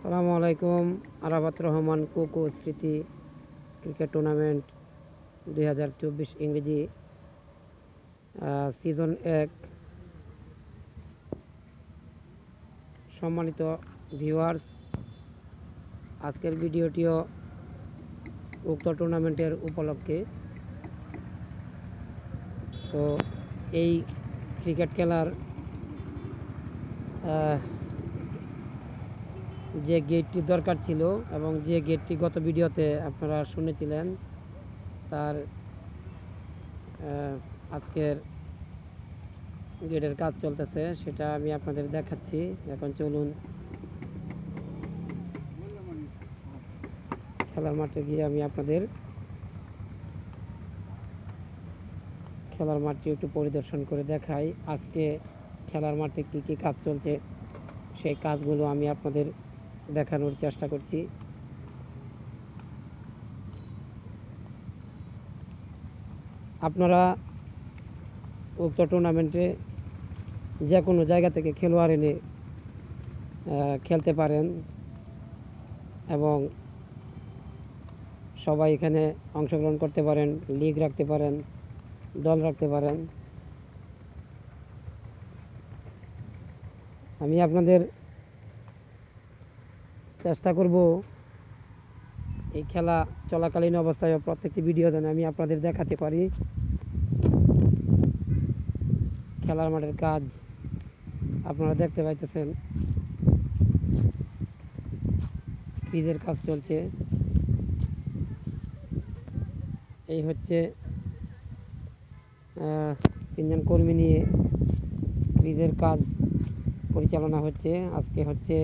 আসসালামু আলাইকুম। আরাফাত রহমান কোকো স্মৃতি ক্রিকেট টুর্নামেন্ট 2024 ইংরেজি সিজন 1। সম্মানিত ভিউয়ার্স, আজকের ভিডিওটিও উক্ত টুর্নামেন্টের উপলক্ষে। তো এই ক্রিকেট খেলার যে গেটটি দরকার ছিল এবং যে গেটটি গত ভিডিওতে আপনারা শুনেছিলেন, তার আজকের গেটের কাজ চলতেছে, সেটা আমি আপনাদের দেখাচ্ছি। এখন চলুন খেলার মাঠে গিয়ে আমি আপনাদের খেলার মাঠটি একটু পরিদর্শন করে দেখাই। আজকে খেলার মাঠে কী কী কাজ চলছে সেই কাজগুলো আমি আপনাদের দেখানোর চেষ্টা করছি। আপনারা উক্ত টুর্নামেন্টে যে কোনো জায়গা থেকে খেলোয়াড় এনে খেলতে পারেন এবং সবাই এখানে অংশগ্রহণ করতে পারেন, লিগ রাখতে পারেন, দল রাখতে পারেন। আমি আপনাদের চেষ্টা করব এই খেলা চলাকালীন অবস্থায় প্রত্যেকটি ভিডিও যেন আমি আপনাদের দেখাতে পারি। খেলার মাঠের কাজ আপনারা দেখতে পাইতেছেন, ক্রিজের কাজ চলছে। এই হচ্ছে 3জন কর্মী নিয়ে ক্রিজের কাজ পরিচালনা হচ্ছে। আজকে হচ্ছে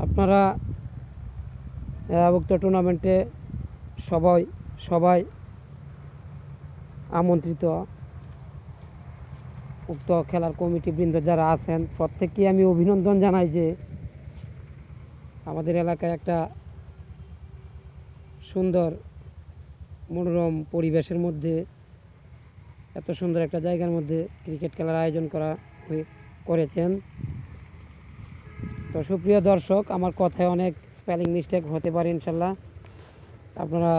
আপনারা উক্ত টুর্নামেন্টে সবাই আমন্ত্রিত। উক্ত খেলার কমিটিবৃন্দ যারা আছেন প্রত্যেককে আমি অভিনন্দন জানাই যে আমাদের এলাকায় একটা সুন্দর মনোরম পরিবেশের মধ্যে, এত সুন্দর একটা জায়গার মধ্যে ক্রিকেট খেলার আয়োজন করেছেন। তো সুপ্রিয় দর্শক, আমার কথায় অনেক স্পেলিং মিস্টেক হতে পারে, ইনশাল্লাহ আপনারা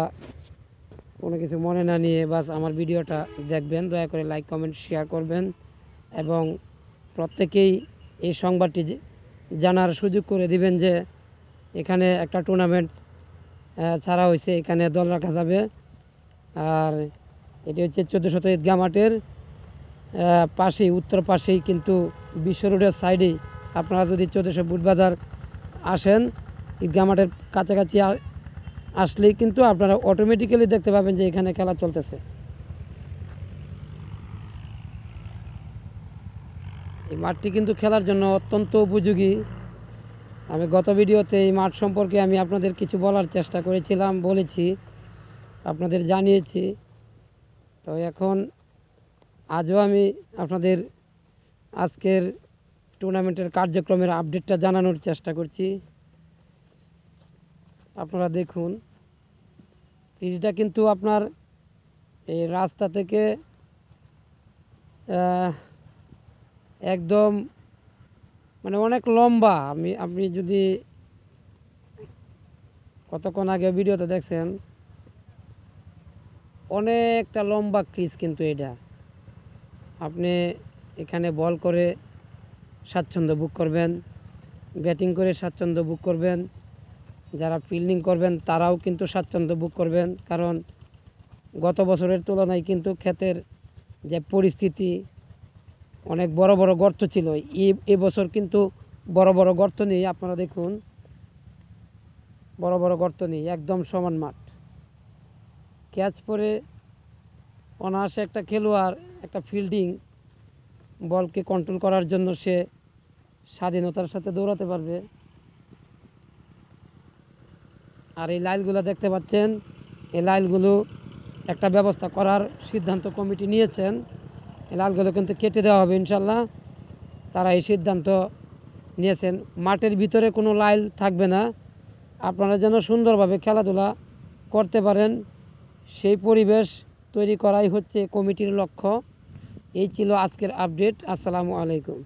কোনো কিছু মনে না নিয়ে বাস আমার ভিডিওটা দেখবেন। দয়া করে লাইক, কমেন্ট, শেয়ার করবেন এবং প্রত্যেকেই এই সংবাদটি জানার সুযোগ করে দিবেন যে এখানে একটা টুর্নামেন্ট ছাড়া হয়েছে, এখানে দল রাখা যাবে। আর এটি হচ্ছে 1400 ঈদগাহ মাঠের পাশেই, উত্তর পাশেই, কিন্তু বিশ্ব রোডের সাইডেই। আপনারা যদি 1400 বুট বাজার আসেন, ঈদগাহ মাঠের কাছাকাছি আসলেই কিন্তু আপনারা অটোমেটিক্যালি দেখতে পাবেন যে এখানে খেলা চলতেছে। এই মাঠটি কিন্তু খেলার জন্য অত্যন্ত উপযোগী। আমি গত ভিডিওতে এই মাঠ সম্পর্কে আমি আপনাদের কিছু বলার চেষ্টা করেছিলাম, বলেছি, আপনাদের জানিয়েছি। তো এখন আজও আমি আপনাদের আজকের টুর্নামেন্টের কার্যক্রমের আপডেটটা জানানোর চেষ্টা করছি। আপনারা দেখুন, পিচটা কিন্তু আপনার এই রাস্তা থেকে একদম মানে অনেক লম্বা। আপনি যদি কতক্ষণ আগে ভিডিওতে দেখছেন, অনেকটা লম্বা ক্রিজ কিন্তু এটা। আপনি এখানে বল করে স্বাচ্ছন্দ্য বুক করবেন, ব্যাটিং করে স্বাচ্ছন্দ্য বুক করবেন, যারা ফিল্ডিং করবেন তারাও কিন্তু স্বাচ্ছন্দ্য বুক করবেন। কারণ গত বছরের তুলনায় কিন্তু ক্ষেতের যে পরিস্থিতি, অনেক বড় বড় গর্ত ছিল, এবছর কিন্তু বড় বড় গর্ত নেই। আপনারা দেখুন, বড় বড় গর্ত নেই, একদম সমান মাঠ। ক্যাচ পরে অনায়াসে একটা খেলোয়াড় একটা ফিল্ডিং বলকে কন্ট্রোল করার জন্য সে স্বাধীনতার সাথে দৌড়াতে পারবে। আর এই লাইনগুলো দেখতে পাচ্ছেন, এই লাইনগুলো একটা ব্যবস্থা করার সিদ্ধান্ত কমিটি নিয়েছেন। এই লালগুলো কিন্তু কেটে দেওয়া হবে ইনশাল্লাহ। তারা এই সিদ্ধান্ত নিয়েছেন, মাঠের ভিতরে কোনো লাইল থাকবে না, আপনারা যেন সুন্দরভাবে খেলাধুলা করতে পারেন সেই পরিবেশ তৈরি করাই হচ্ছে কমিটির লক্ষ্য। এই ছিল আজকের আপডেট। আসসালামু আলাইকুম।